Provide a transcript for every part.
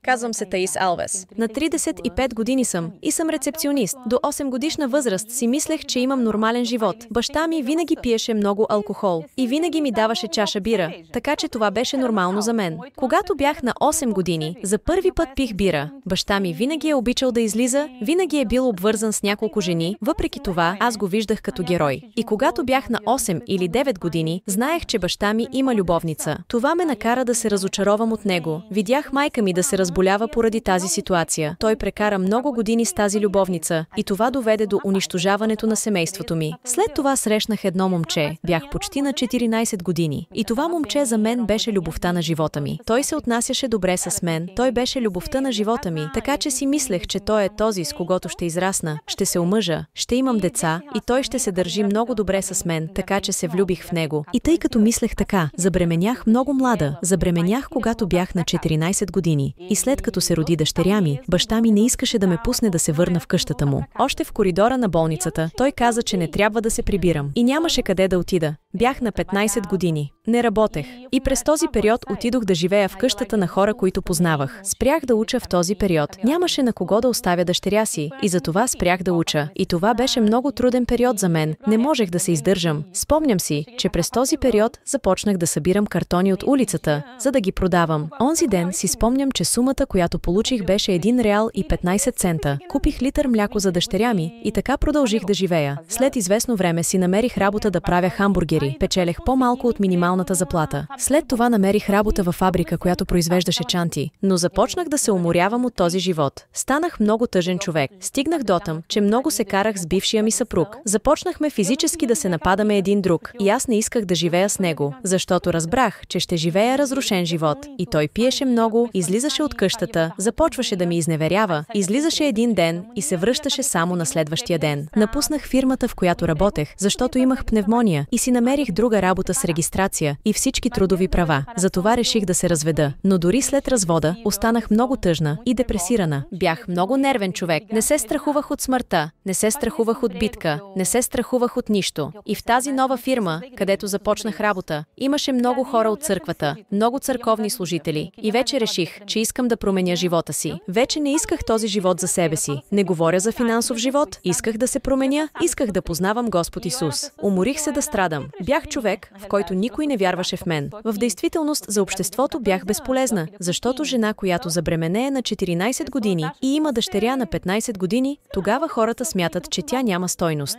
Казвам се Таис Алвес. На 35 години съм и съм рецепционист. До 8 годишна възраст си мислех, че имам нормален живот. Баща ми винаги пиеше много алкохол и винаги ми даваше чаша бира, така че това беше нормално за мен. Когато бях на 8 години, за първи път пих бира. Баща ми винаги е обичал да излиза, винаги е бил обвързан с няколко жени, въпреки това аз го виждах като герой. И когато бях на 8 или 9 години, знаех, че баща ми има любовница. Това ме накара да се разочаровам от него. Видях майка ми да се разболява поради тази ситуация. Той прекара много години с тази любовница и това доведе до унищожаването на семейството ми. След това срещнах едно момче. Бях почти на 14 години. И това момче за мен беше любовта на живота ми. Той се отнасяше добре с мен. Той беше любовта на живота ми. Така че си мислех, че той е този, с когото ще израсна, ще се омъжа, ще имам деца и той ще се държи много добре с мен, така че се влюбих в него. И тъй като мислех така, забременях много млада. Забременях, когато бях на 14 години. И след като се роди дъщеря ми, баща ми не искаше да ме пусне да се върна в къщата му. Още в коридора на болницата, той каза, че не трябва да се прибирам. И нямаше къде да отида. Бях на 15 години. Не работех. И през този период отидох да живея в къщата на хора, които познавах. Спрях да уча в този период. Нямаше на кого да оставя дъщеря си. И затова спрях да уча. И това беше много труден период за мен. Не можех да се издържам. Спомням си, че през този период започнах да събирам картони от улицата, за да ги продавам. Онзи ден си спомням, че сумата, която получих, беше 1 реал и 15 цента. Купих литър мляко за дъщеря ми и така продължих да живея. След известно време си намерих работа да правя хамбургери. Печелех по-малко от минималната заплата. След това намерих работа във фабрика, която произвеждаше чанти. Но започнах да се уморявам от този живот. Станах много тъжен човек. Стигнах дотъм, че много се карах с бившия ми съпруг. Започнахме физически да се нападаме един друг и аз не исках да живея с него, защото разбрах, че ще живея разрушен живот. И той пиеше много, излизаше от къщата, започваше да ми изневерява, излизаше един ден и се връщаше само на следващия ден. Напуснах фирмата, в която работех, защото имах пневмония и си намерих друга работа с регистрация и всички трудови права. Затова реших да се разведа. Но дори след развода останах много тъжна и депресирана. Бях много нервен човек. Не се страхувах от смъртта, не се страхувах от битка, не се страхувах от нищо. И в тази нова фирма, където започнах работа, имаше много хора от църквата, много църковни служители. И вече реших, че искам да променя живота си. Вече не исках този живот за себе си. Не говоря за финансов живот. Исках да се променя, исках да познавам Господ Исус. Уморих се да страдам. Бях човек, в който никой не вярваше в мен. В действителност за обществото бях безполезна, защото жена, която забременее на 14 години и има дъщеря на 15 години, тогава хората смятат, че тя няма стойност.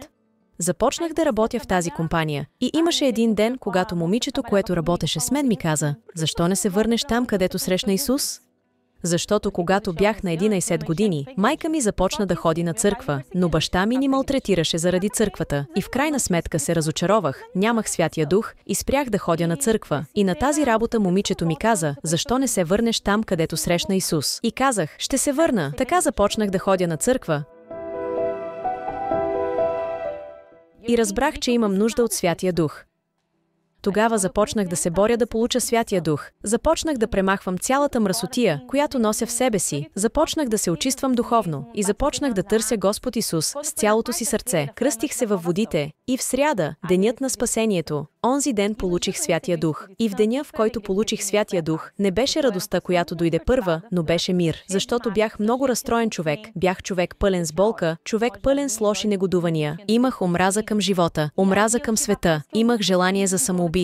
Започнах да работя в тази компания и имаше един ден, когато момичето, което работеше с мен, ми каза: "Защо не се върнеш там, където срещна Исус?" Защото когато бях на 11 години, майка ми започна да ходи на църква, но баща ми ни малтретираше заради църквата. И в крайна сметка се разочаровах, нямах Святия Дух и спрях да ходя на църква. И на тази работа момичето ми каза: "Защо не се върнеш там, където срещна Исус?" И казах: "Ще се върна." Така започнах да ходя на църква. И разбрах, че имам нужда от Святия Дух. Тогава започнах да се боря да получа Святия Дух. Започнах да премахвам цялата мръсотия, която нося в себе си. Започнах да се очиствам духовно и започнах да търся Господ Исус с цялото си сърце. Кръстих се във водите и в сряда, денят на спасението, онзи ден получих Святия Дух. И в деня, в който получих Святия Дух, не беше радостта, която дойде първа, но беше мир. Защото бях много разстроен човек. Бях човек пълен с болка, човек пълен с лоши негодувания. Имах омраза към живота, омраза към света. Имах желание за самоубийство.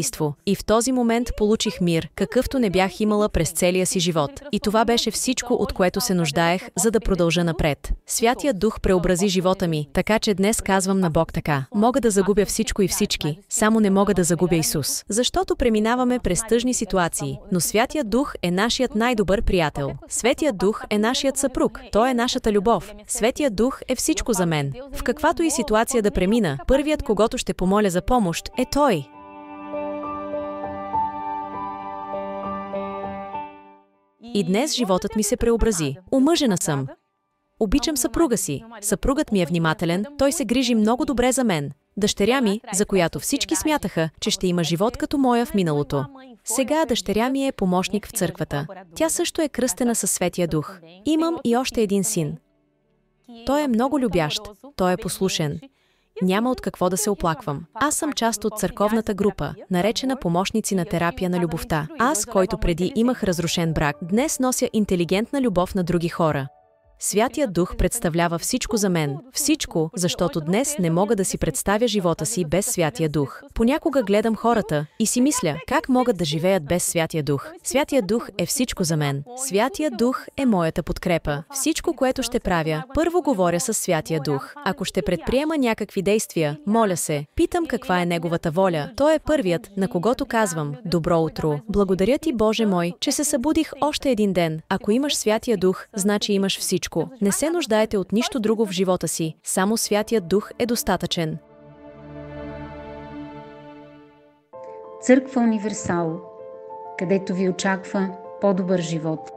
И в този момент получих мир, какъвто не бях имала през целия си живот. И това беше всичко, от което се нуждаех, за да продължа напред. Святият Дух преобрази живота ми, така че днес казвам на Бог така: мога да загубя всичко и всички, само не мога да загубя Исус. Защото преминаваме през тъжни ситуации, но Святият Дух е нашият най-добър приятел. Светият Дух е нашият съпруг. Той е нашата любов. Светият Дух е всичко за мен. В каквато и ситуация да премина, първият, когото ще помоля за помощ, е Той. И днес животът ми се преобрази. Омъжена съм. Обичам съпруга си. Съпругът ми е внимателен, той се грижи много добре за мен. Дъщеря ми, за която всички смятаха, че ще има живот като моя в миналото. Сега дъщеря ми е помощник в църквата. Тя също е кръстена със Светия Дух. Имам и още един син. Той е много любящ. Той е послушен. Няма от какво да се оплаквам. Аз съм част от църковната група, наречена помощници на терапия на любовта. Аз, който преди имах разрушен брак, днес нося интелигентна любов на други хора. Святият Дух представлява всичко за мен. Всичко, защото днес не мога да си представя живота си без Святия Дух. Понякога гледам хората и си мисля, как могат да живеят без Святия Дух. Святият Дух е всичко за мен. Святият Дух е моята подкрепа. Всичко, което ще правя, първо говоря с Святия Дух. Ако ще предприема някакви действия, моля се, питам каква е Неговата воля. Той е първият, на когото казвам: добро утро. Благодаря ти, Боже мой, че се събудих още един ден. Ако имаш Святия Дух, значи имаш всичко. Не се нуждаете от нищо друго в живота си. Само Святият Дух е достатъчен. Църква Универсал, където ви очаква по-добър живот.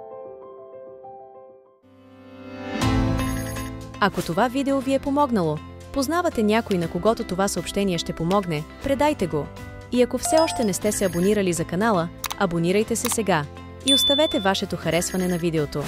Ако това видео ви е помогнало, познавате някой, на когото това съобщение ще помогне, предайте го. И ако все още не сте се абонирали за канала, абонирайте се сега и оставете вашето харесване на видеото.